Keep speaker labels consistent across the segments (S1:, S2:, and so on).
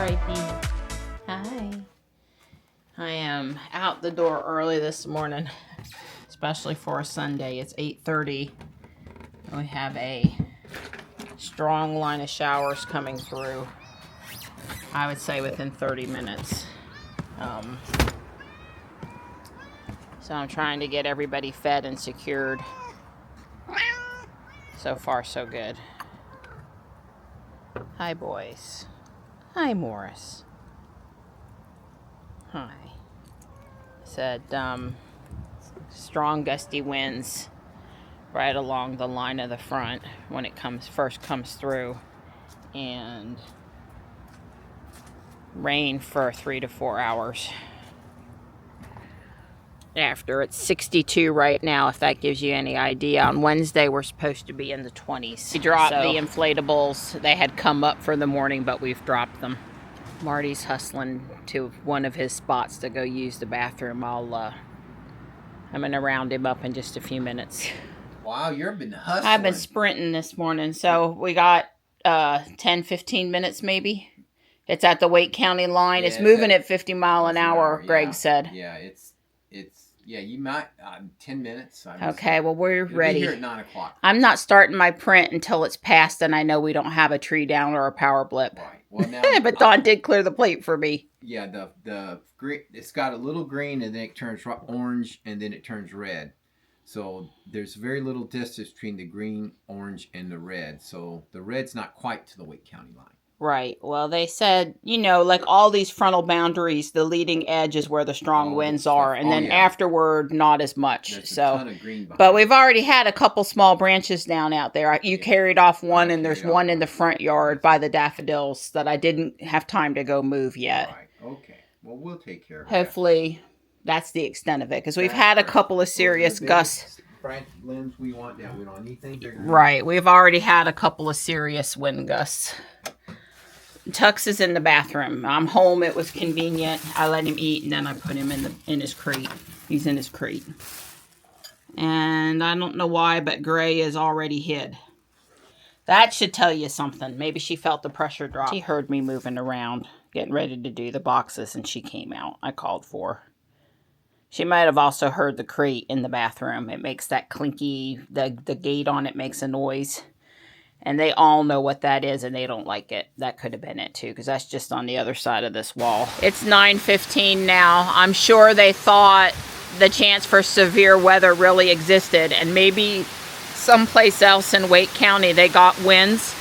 S1: RIP. Hi. I am out the door early this morning, especially for a Sunday. It's 8:30. We have a strong line of showers coming through. I would say within 30 minutes. So I'm trying to get everybody fed and secured. So far, so good. Hi, boys. Hi, Morris. Hi. Said strong gusty winds right along the line of the front when it first comes through, and rain for 3 to 4 hours. After it's 62 right now, if that gives you any idea. On Wednesday, we're supposed to be in the 20s. We dropped the inflatables. They had come up for the morning, but we've dropped them. Marty's hustling to one of his spots to go use the bathroom. I'm going to round him up in just a few minutes.
S2: Wow, you've been hustling.
S1: I've been sprinting this morning, so we got 10, 15 minutes maybe. It's at the Wake County line. Yeah, it's moving at 50 miles an hour, Greg said.
S2: Yeah, you might, 10 minutes.
S1: Okay, well, we're ready.
S2: Be here at 9 o'clock.
S1: I'm not starting my print until it's passed and I know we don't have a tree down or a power blip.
S2: Right. Well, now,
S1: but Dawn did clear the plate for me.
S2: Yeah, the green, it's got a little green and then it turns orange and then it turns red. So there's very little distance between the green, orange, and the red. So the red's not quite to the Wake County line.
S1: Right. Well, they said, like all these frontal boundaries, the leading edge is where the strong winds are. And then afterward, not as much.
S2: There's a ton of green behind.
S1: But we've already had a couple small branches down out there. You carried off one, and there's one in the front yard by the daffodils that I didn't have time to go move yet.
S2: All right. Okay. Well, we'll take care of it.
S1: Hopefully, that's the extent of it. Because we've had a couple of serious gusts.
S2: Branch limbs we want down. We don't need anything bigger.
S1: Right. We've already had a couple of serious wind gusts. Tux is in the bathroom. I'm home. It was convenient. I let him eat, and then I put him in his crate. He's in his crate. And I don't know why, but Gray is already hid. That should tell you something. Maybe she felt the pressure drop. She heard me moving around, getting ready to do the boxes, and she came out. I called for her. She might have also heard the crate in the bathroom. It makes that clinky, the gate on it makes a noise. And they all know what that is, and they don't like it. That could have been it, too, because that's just on the other side of this wall. It's 9:15 now. I'm sure they thought the chance for severe weather really existed, and maybe someplace else in Wake County they got winds,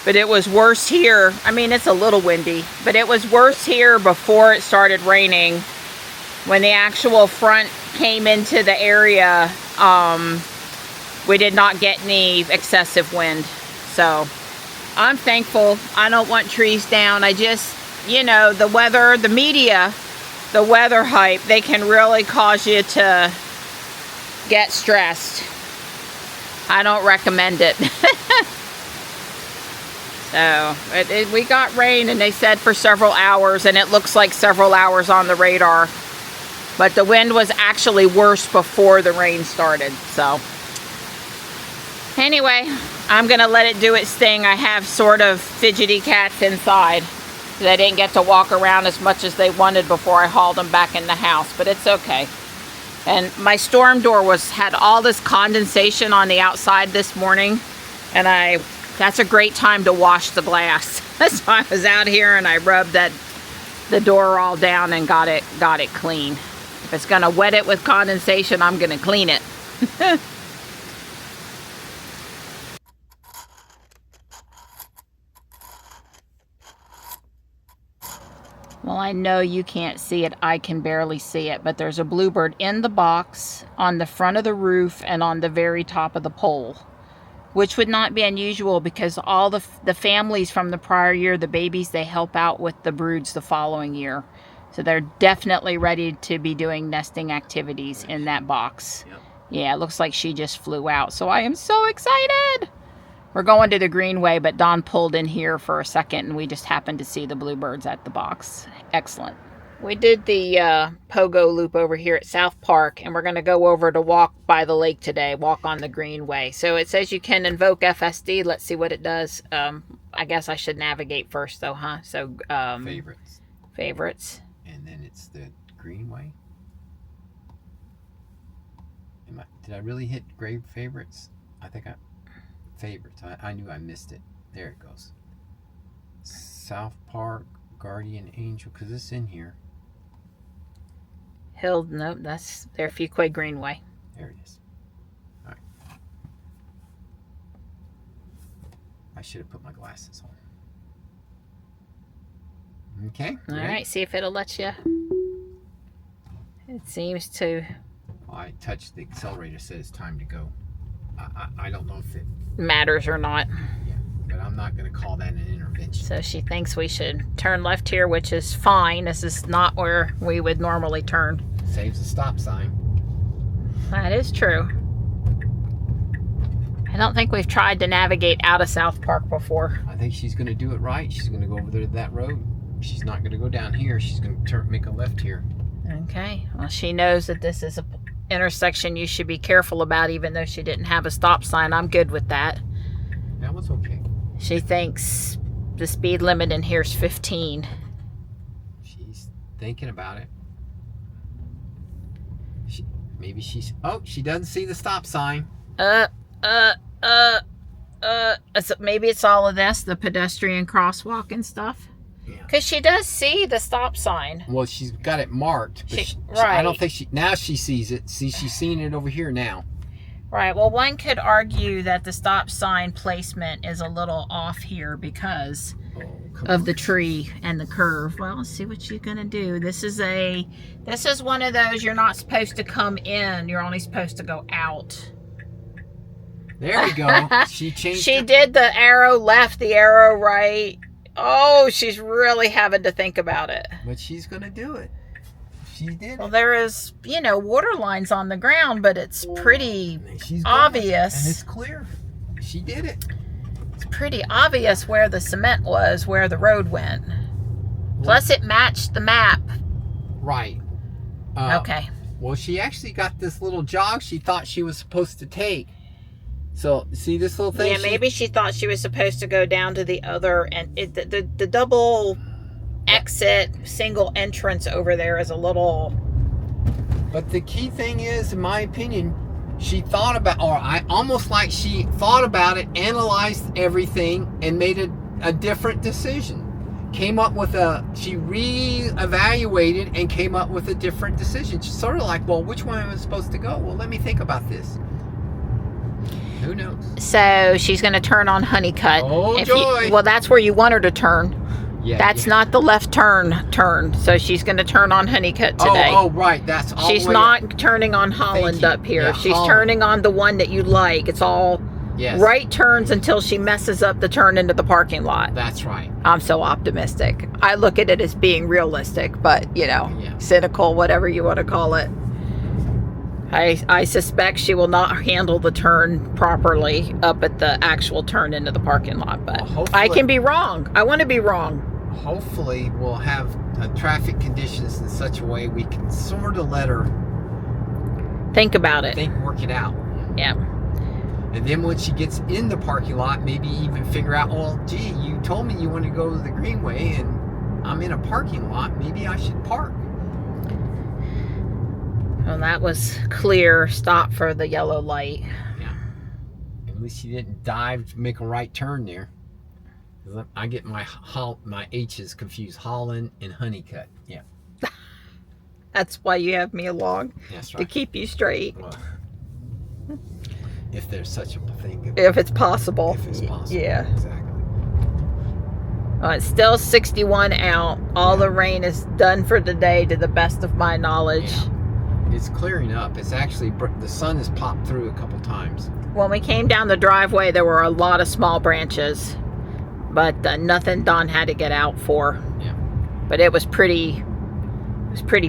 S1: but it was worse here. I mean, it's a little windy, but it was worse here before it started raining. When the actual front came into the area, we did not get any excessive wind. So I'm thankful. I don't want trees down. I just, the weather, the media, the weather hype, they can really cause you to get stressed. I don't recommend it. So we got rain, and they said for several hours, and it looks like several hours on the radar. But the wind was actually worse before the rain started. So anyway, I'm going to let it do its thing. I have sort of fidgety cats inside. They didn't get to walk around as much as they wanted before I hauled them back in the house, but it's okay. And my storm door had all this condensation on the outside this morning, and that's a great time to wash the glass. So I was out here and I rubbed the door all down and got it clean. If it's going to wet it with condensation, I'm going to clean it. Well, I know you can't see it. I can barely see it, but there's a bluebird in the box, on the front of the roof, and on the very top of the pole, which would not be unusual because all the families from the prior year, the babies, they help out with the broods the following year. So they're definitely ready to be doing nesting activities in that box. Yep. Yeah, it looks like she just flew out. So I am so excited. We're going to the greenway, but Dawn pulled in here for a second, and we just happened to see the bluebirds at the box. Excellent. We did the pogo loop over here at South Park, and we're going to go over to walk by the lake today, walk on the greenway. So it says you can invoke FSD. Let's see what it does. I guess I should navigate first, though, huh? So
S2: Favorites.
S1: Favorites.
S2: And then it's the greenway. Did I really hit grave favorites? I think favorites. I knew I missed it. There it goes. South Park, Guardian Angel, because it's in here.
S1: Hill, nope, that's their Fuquay Greenway.
S2: There it is. All right. I should have put my glasses on. Okay.
S1: All right, see if it'll let you. It seems to.
S2: I touched the accelerator, said it's time to go. I don't know if it
S1: matters or not.
S2: Yeah, but I'm not going to call that an intervention.
S1: So she thinks we should turn left here, which is fine. This is not where we would normally turn.
S2: Saves the stop sign.
S1: That is true. I don't think we've tried to navigate out of South Park before.
S2: I think she's going to do it right. She's going to go over there to that road. She's not going to go down here. She's going to make a left here.
S1: Okay. Well, she knows that this is a intersection you should be careful about, even though she didn't have a stop sign. I'm good with that.
S2: That was okay.
S1: She thinks the speed limit in here is 15.
S2: She's thinking about it. Oh, she doesn't see the stop sign.
S1: Maybe it's all of this, the pedestrian crosswalk and stuff.
S2: Yeah.
S1: Because she does see the stop sign.
S2: Well, she's got it marked. But
S1: right.
S2: I don't think now she sees it. See, she's seeing it over here now.
S1: Right. Well, one could argue that the stop sign placement is a little off here because of the tree and the curve. Well, let's see what she's going to do. This is one of those you're not supposed to come in. You're only supposed to go out.
S2: There we go. She changed
S1: She did the arrow left, the arrow right. Oh, she's really having to think about it.
S2: But she's going to do it. She did.
S1: Well, there is, water lines on the ground, but it's pretty obvious.
S2: And it's clear. She did it.
S1: It's pretty obvious where the cement was, where the road went. Plus, it matched the map.
S2: Right.
S1: Okay.
S2: Well, she actually got this little jog she thought she was supposed to take. So, see this little thing?
S1: Yeah, maybe she thought she was supposed to go down to the other, and the double exit, single entrance over there is a little...
S2: But the key thing is, in my opinion, she thought about, almost like she thought about it, analyzed everything, and made a different decision. She re-evaluated and came up with a different decision. She's sort of like, well, which one am I supposed to go? Well, let me think about this. Who knows?
S1: So she's going to turn on Honeycut.
S2: Oh, joy.
S1: Well, that's where you want her to turn.
S2: Yeah,
S1: that's not the left turn. So she's going to turn on Honeycut today.
S2: Oh, right. That's all
S1: She's not turning on Holland up here.
S2: Yeah,
S1: she's
S2: Holland.
S1: turning on the one that you like. It's all right turns until she messes up the turn into the parking lot.
S2: That's right.
S1: I'm so optimistic. I look at it as being realistic, but, cynical, whatever you want to call it. I suspect she will not handle the turn properly up at the actual turn into the parking lot, but I can be wrong. I want to be wrong.
S2: Hopefully we'll have traffic conditions in such a way we can sort of let her
S1: think about it.
S2: Work it out.
S1: Yeah.
S2: And then when she gets in the parking lot, maybe even figure out, well, gee, you told me you want to go to the greenway and I'm in a parking lot. Maybe I should park.
S1: Well, that was clear. Stop for the yellow light.
S2: Yeah. At least she didn't dive to make a right turn there. I get my H's confused. Holland and Honeycut. Yeah.
S1: That's why you have me along.
S2: That's right.
S1: To keep you straight.
S2: Well, if there's such a thing.
S1: If it's possible.
S2: If it's possible.
S1: Yeah.
S2: Exactly.
S1: It's still 61 out. All the rain is done for the day, to the best of my knowledge.
S2: Yeah. It's clearing up. It's actually, the sun has popped through a couple times.
S1: When we came down the driveway, there were a lot of small branches, but nothing Don had to get out for.
S2: Yeah.
S1: But it was pretty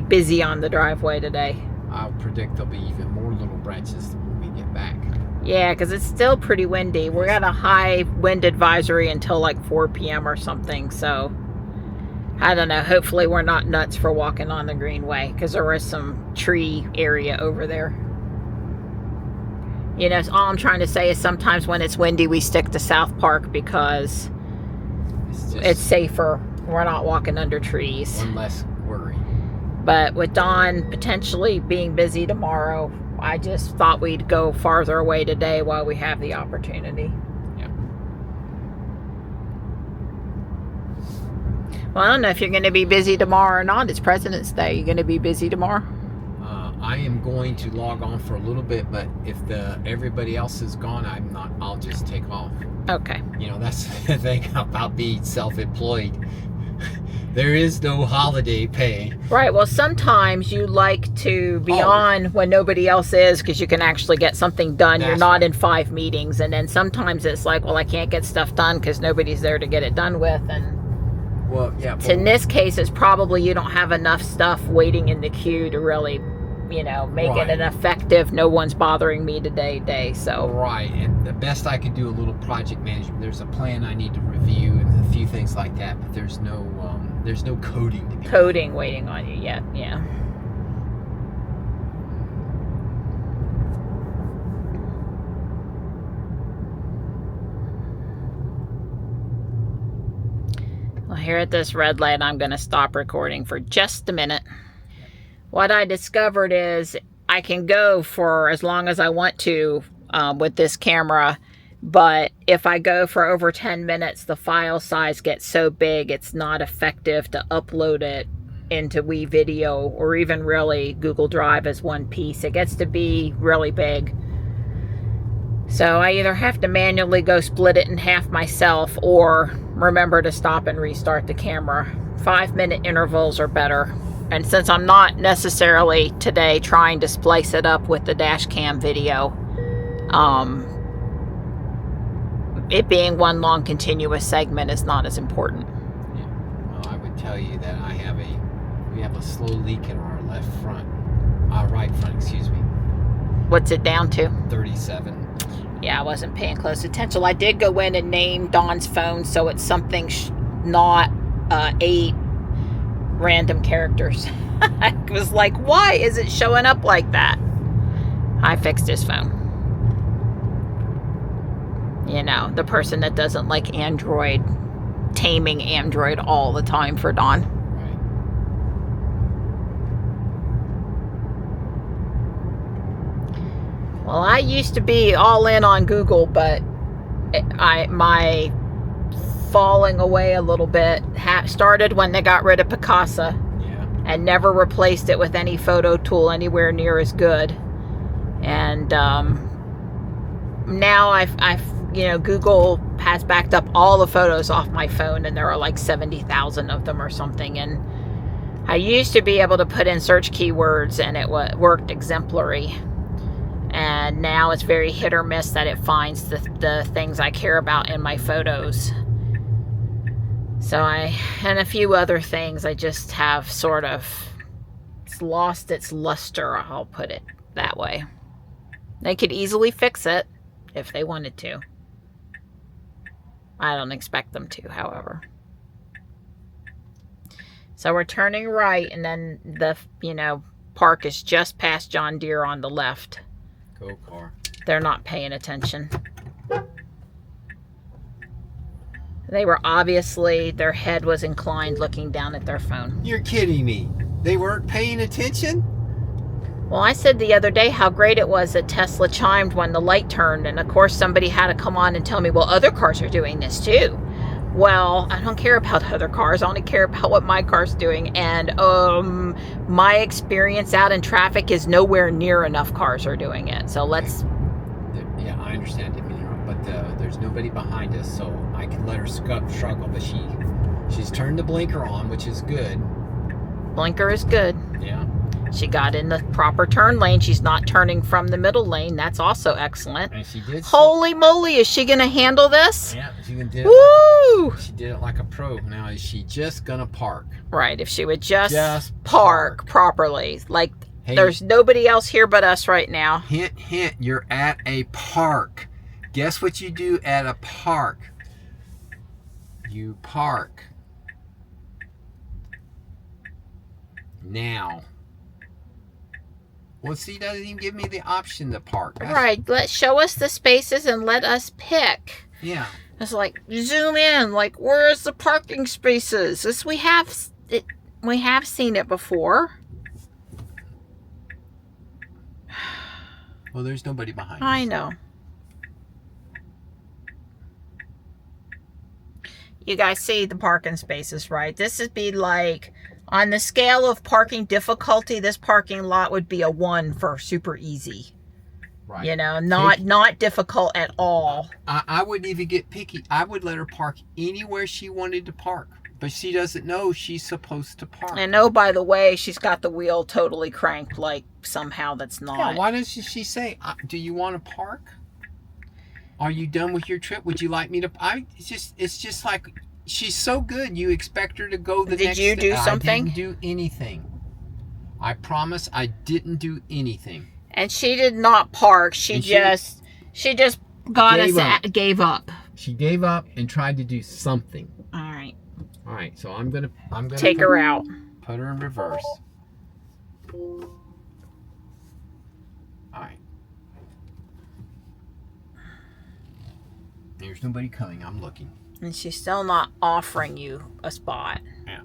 S1: busy on the driveway today.
S2: I'll predict there'll be even more little branches when we get back.
S1: Yeah, because it's still pretty windy. We're at a high wind advisory until like 4 p.m. or something, so I don't know. Hopefully we're not nuts for walking on the greenway, because there is some tree area over there. You know, all I'm trying to say is sometimes when it's windy, we stick to South Park because it's safer. We're not walking under trees.
S2: One less worry.
S1: But with Dawn potentially being busy tomorrow, I just thought we'd go farther away today while we have the opportunity.
S2: Yeah.
S1: Well, I don't know if you're going to be busy tomorrow or not. It's President's Day. You're going to be busy tomorrow?
S2: I am going to log on for a little bit, but if everybody else is gone, I'm not. I'll just take off.
S1: Okay.
S2: You know, that's the thing about being self-employed. There is no holiday pay.
S1: Right. Well, sometimes you like to be on when nobody else is because you can actually get something done. You're not in 5 meetings. And then sometimes it's like, well, I can't get stuff done because nobody's there to get it done with. And
S2: well, yeah.
S1: So in this case, it's probably you don't have enough stuff waiting in the queue to really, you know, make it an effective, no one's bothering me today day. So
S2: right. And the best I could do a little project management. There's a plan I need to review and a few things like that, but there's no coding to be
S1: coding waiting on you yet. Yeah. Well, here at this red light, I'm going to stop recording for just a minute. What I discovered is I can go for as long as I want to with this camera, but if I go for over 10 minutes, the file size gets so big it's not effective to upload it into WeVideo or even really Google Drive as one piece. It gets to be really big. So I either have to manually go split it in half myself or remember to stop and restart the camera. 5-minute intervals are better. And since I'm not necessarily today trying to splice it up with the dash cam video, it being one long continuous segment is not as important.
S2: Yeah. Well, I would tell you that we have a slow leak in our right front, excuse me.
S1: What's it down to?
S2: 37.
S1: Yeah, I wasn't paying close attention. I did go in and name Dawn's phone, so it's something not 8 random characters. I was like, why is it showing up like that? I fixed his phone. You know, the person that doesn't like Android, taming Android all the time for Dawn. Right. Well, I used to be all in on Google, but my falling away a little bit started when they got rid of Picasa and never replaced it with any photo tool anywhere near as good. And now I've you know, Google has backed up all the photos off my phone, and there are like 70,000 of them or something. And I used to be able to put in search keywords and it worked exemplary. And now it's very hit or miss that it finds the things I care about in my photos. So and a few other things, I just have sort of lost its luster, I'll put it that way. They could easily fix it if they wanted to. I don't expect them to, however. So we're turning right, and then the, you know, park is just past John Deere on the left.
S2: Go car.
S1: They're not paying attention. They were obviously, their head was inclined looking down at their phone.
S2: You're kidding me. They weren't paying attention?
S1: Well, I said the other day how great it was that Tesla chimed when the light turned. And of course, somebody had to come on and tell me, well, other cars are doing this too. Well, I don't care about other cars. I only care about what my car's doing. And my experience out in traffic is nowhere near enough cars are doing it. So let's...
S2: Yeah, I understand. But there's nobody behind us, so I can let her struggle. But she's turned the blinker on, which is good.
S1: Blinker is good.
S2: Yeah.
S1: She got in the proper turn lane. She's not turning from the middle lane. That's also excellent.
S2: And she did.
S1: Holy moly, is she going to handle this?
S2: Yeah, she can do it.
S1: Woo!
S2: She did it like a pro. Now, is she just going to park?
S1: Right, if she would just park properly. Like, hey, there's nobody else here but us right now.
S2: Hint, hint, you're at a park. Guess what you do at a park? You park. Now. Well, see, doesn't even give me the option to park.
S1: Right. Show us the spaces and let us pick.
S2: Yeah.
S1: It's like, zoom in. Like, where's the parking spaces? We have seen it before.
S2: Well, there's nobody behind us.
S1: I know. You guys see the parking spaces, right? This would be like, on the scale of parking difficulty, this parking lot would be a 1 for super easy.
S2: Right.
S1: You know, not difficult at all.
S2: I wouldn't even get picky. I would let her park anywhere she wanted to park. But she doesn't know she's supposed to park.
S1: And oh, by the way, she's got the wheel totally cranked, like somehow that's not.
S2: Yeah, why doesn't she say, do you want to park? Are you done with your trip? Would you like me to? It's just like, she's so good. You expect her to go the next day.
S1: Did you do something?
S2: I didn't do anything. I promise I didn't do anything.
S1: And she did not park. She just gave up.
S2: She gave up and tried to do something.
S1: All right.
S2: All right. So I'm gonna
S1: take her out.
S2: Put her in reverse. All right. There's nobody coming. I'm looking.
S1: And she's still not offering you a spot.
S2: Yeah.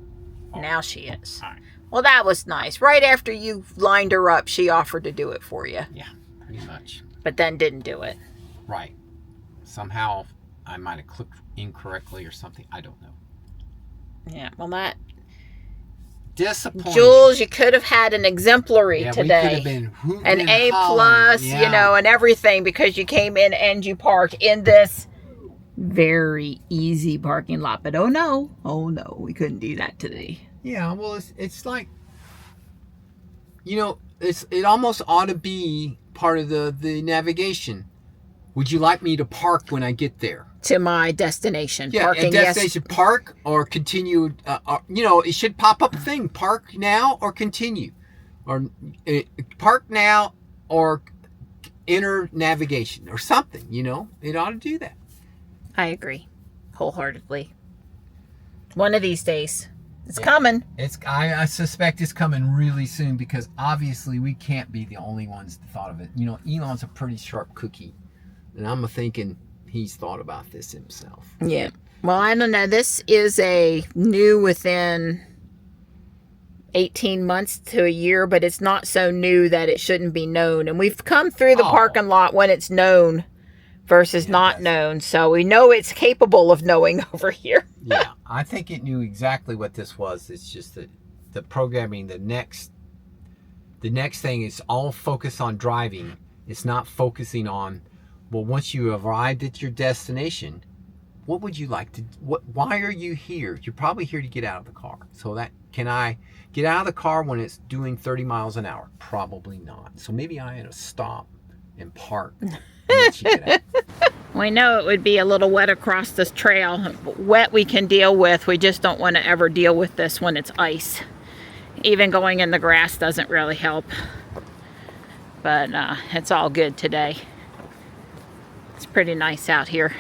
S1: Now she is.
S2: All right.
S1: Well, that was nice. Right after you lined her up, she offered to do it for you.
S2: Yeah, pretty much.
S1: But then didn't do it.
S2: Right. Somehow I might have clicked incorrectly or something. I don't know.
S1: Yeah, well, that...
S2: Disappointing.
S1: Jules, you could have had an exemplary today.
S2: We could have been hooting
S1: an
S2: and
S1: A+,
S2: hollering. Yeah.
S1: you know, and everything, because you came in and you parked in this very easy parking lot. But oh no, we couldn't do that today.
S2: Yeah, well, it's like, you know, it almost ought to be part of the navigation. Would you like me to park when I get there?
S1: To my destination.
S2: Yeah,
S1: Parking,
S2: destination, yes. Park or continue. You know, it should pop up a thing. Park now or continue. Or park now or enter navigation or something, you know. It ought to do that.
S1: I agree wholeheartedly. One of these days. It's coming.
S2: I suspect it's coming really soon, because obviously we can't be the only ones that thought of it. You know, Elon's a pretty sharp cookie, and I'm thinking he's thought about this himself.
S1: Yeah. Well, I don't know. This is a new within 18 months to a year, but it's not so new that it shouldn't be known. And we've come through the parking lot when it's known versus not known. So we know it's capable of knowing over here.
S2: Yeah, I think it knew exactly what this was. It's just that the programming, the next thing is all focused on driving. It's not focusing on, well, once you arrived at your destination, what would you like to, why are you here? You're probably here to get out of the car. So that, can I get out of the car when it's doing 30 miles an hour? Probably not. So maybe I ought to stop and park.
S1: We know it would be a little wet across this trail. Wet we can deal with. We just don't want to ever deal with this when it's ice. Even going in the grass doesn't really help. But it's all good today. It's pretty nice out here.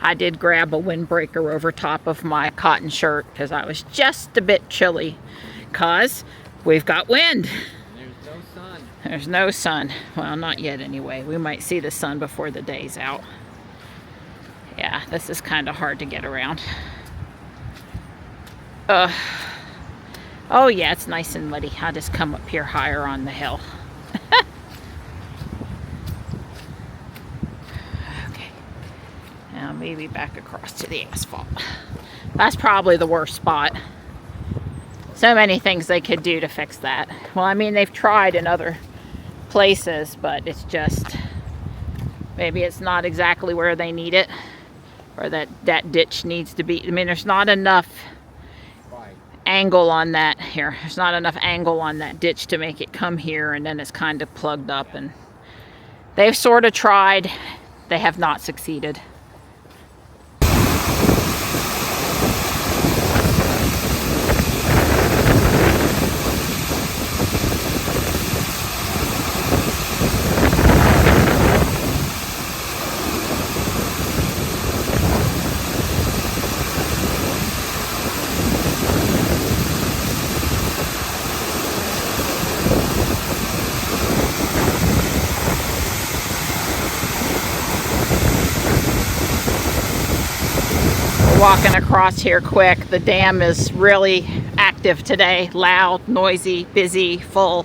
S1: I did grab a windbreaker over top of my cotton shirt because I was just a bit chilly, because we've got wind. There's no sun. Well, not yet anyway. We might see the sun before the day's out. Yeah, this is kind of hard to get around. Oh yeah, it's nice and muddy. I'll just come up here higher on the hill. Okay. Now maybe back across to the asphalt. That's probably the worst spot. So many things they could do to fix that. Well, I mean, they've tried in other places, but it's just, maybe it's not exactly where they need it, or that ditch needs to be. I mean, there's not enough angle on that here. There's not enough angle on that ditch to make it come here, and then it's kind of plugged up. And they've sort of tried. They have not succeeded. walking across here quick. The dam is really active today. Loud, noisy, busy, full.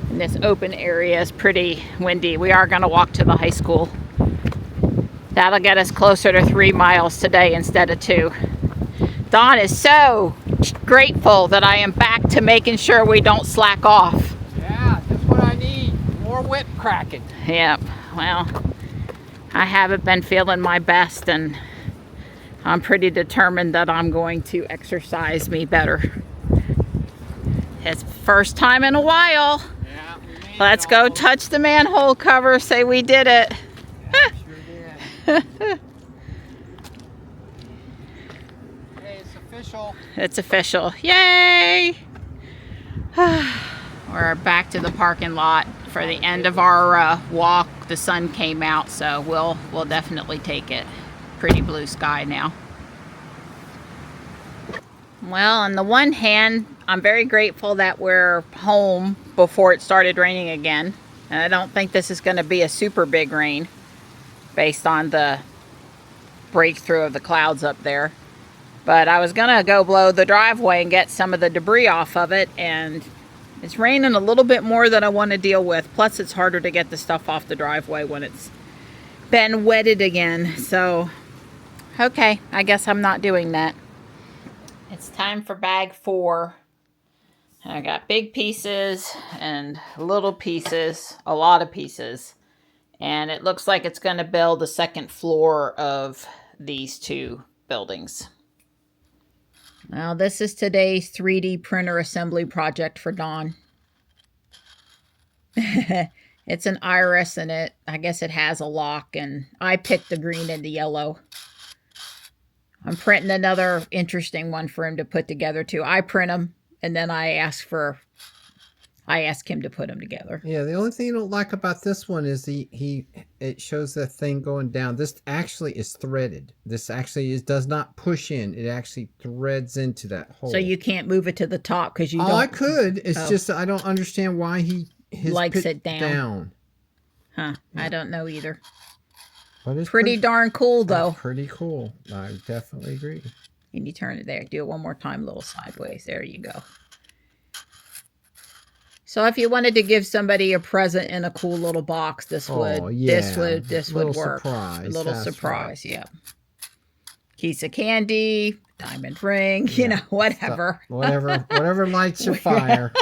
S1: And this open area is pretty windy. We are going to walk to the high school. That'll get us closer to 3 miles today instead of 2. Dawn is so grateful that I am back to making sure we don't slack off.
S3: Yeah, that's what I need. More whip cracking.
S1: Yep. Well, I haven't been feeling my best, and I'm pretty determined that I'm going to exercise me better. It's first time in a while.
S3: Yeah, we made it
S1: Let's go
S3: almost.
S1: touch the manhole cover, say we did it.
S3: Yeah, sure did. Okay, it's official.
S1: It's official. Yay! We're back to the parking lot for the end of our walk. The sun came out, so we'll definitely take it. Pretty blue sky now. Well, on the one hand, I'm very grateful that we're home before it started raining again. And I don't think this is going to be a super big rain based on the breakthrough of the clouds up there. But I was going to go blow the driveway and get some of the debris off of it, and it's raining a little bit more than I want to deal with. Plus, it's harder to get the stuff off the driveway when it's been wetted again. So, okay, I guess I'm not doing that. It's time for bag 4. I got big pieces and little pieces, a lot of pieces. And it looks like it's going to build the second floor of these 2 buildings. Well, this is today's 3D printer assembly project for Dawn. It's an iris, and I guess it has a lock, and I picked the green and the yellow. I'm printing another interesting one for him to put together too. I print them, and then I ask him to put them together.
S4: Yeah, the only thing I don't like about this one is it shows that thing going down. This actually is threaded. This actually does not push in. It actually threads into that hole.
S1: So you can't move it to the top because you don't.
S4: I could. It's just I don't understand why his
S1: likes
S4: put
S1: it down. Huh? Yeah. I don't know either.
S4: But it's
S1: pretty darn cool though.
S4: Pretty cool. I definitely agree.
S1: Can you turn it there? Do it one more time, a little sideways. There you go. So if you wanted to give somebody a present in a cool little box, this would work.
S4: Surprise.
S1: A little surprise, right. Yeah. Piece of candy, diamond ring, you know, whatever.
S4: Whatever lights your fire.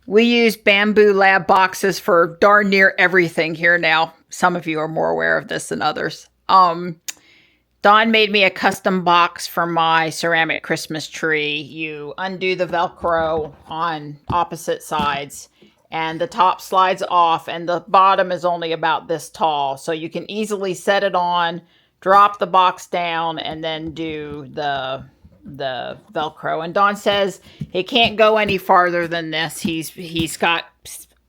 S1: We use Bamboo Lab boxes for darn near everything here now. Some of you are more aware of this than others. Dawn made me a custom box for my ceramic Christmas tree. You undo the Velcro on opposite sides, and the top slides off, and the bottom is only about this tall. So you can easily set it on, drop the box down, and then do the Velcro. And Dawn says it can't go any farther than this. He's got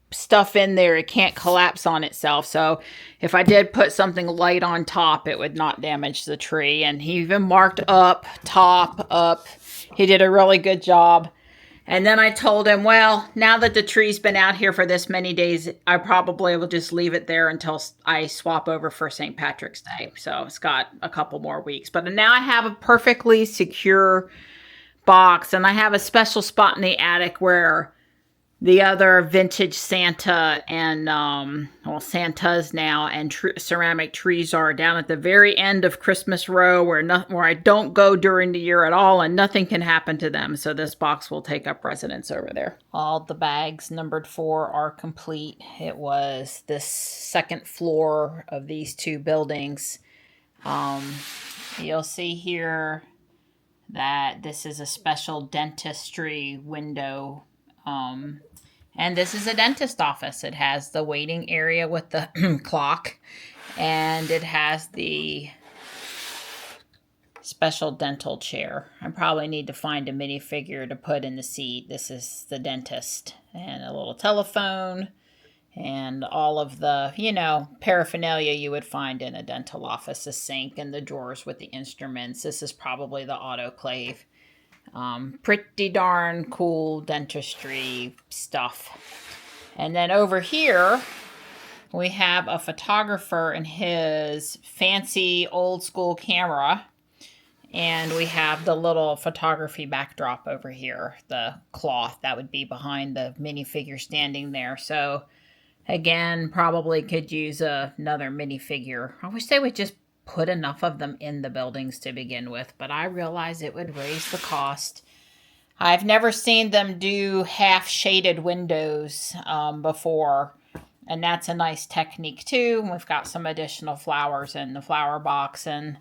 S1: stuff in there. It can't collapse on itself. So if I did put something light on top, it would not damage the tree. And he even marked up, top, up. He did a really good job. And then I told him, well, now that the tree's been out here for this many days, I probably will just leave it there until I swap over for St. Patrick's Day. So it's got a couple more weeks. But now I have a perfectly secure box. And I have a special spot in the attic where the other vintage Santa and, Santas now and ceramic trees are down at the very end of Christmas Row where I don't go during the year at all and nothing can happen to them. So this box will take up residence over there. All the bags numbered 4 are complete. It was this second floor of these 2 buildings. You'll see here that this is a special dentistry window. And this is a dentist office. It has the waiting area with the clock, and it has the special dental chair. I probably need to find a minifigure to put in the seat. This is the dentist, and a little telephone, and all of the, paraphernalia you would find in a dental office, a sink and the drawers with the instruments. This is probably the autoclave. Pretty darn cool dentistry stuff. And then over here, we have a photographer and his fancy old school camera. And we have the little photography backdrop over here, the cloth that would be behind the minifigure standing there. So again, probably could use another minifigure. I wish they would just put enough of them in the buildings to begin with, but I realize it would raise the cost. I've never seen them do half shaded windows before, and that's a nice technique too. We've got some additional flowers in the flower box, and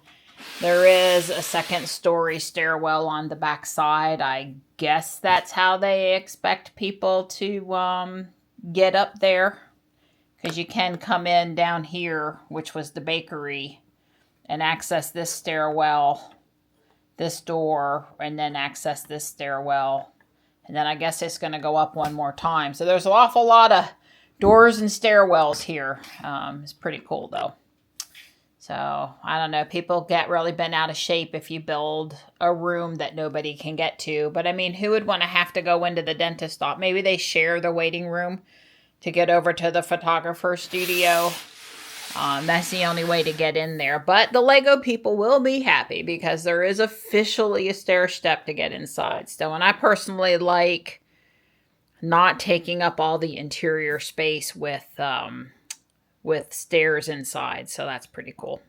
S1: there is a second story stairwell on the back side. I guess that's how they expect people to get up there, because you can come in down here, which was the bakery, and access this stairwell, this door, and then access this stairwell. And then I guess it's going to go up one more time. So there's an awful lot of doors and stairwells here. It's pretty cool though. So I don't know, people get really bent out of shape if you build a room that nobody can get to. But I mean, who would want to have to go into the dentist office? Maybe they share the waiting room to get over to the photographer studio. That's the only way to get in there. But the Lego people will be happy because there is officially a stair step to get inside. So, and I personally like not taking up all the interior space with stairs inside. So that's pretty cool.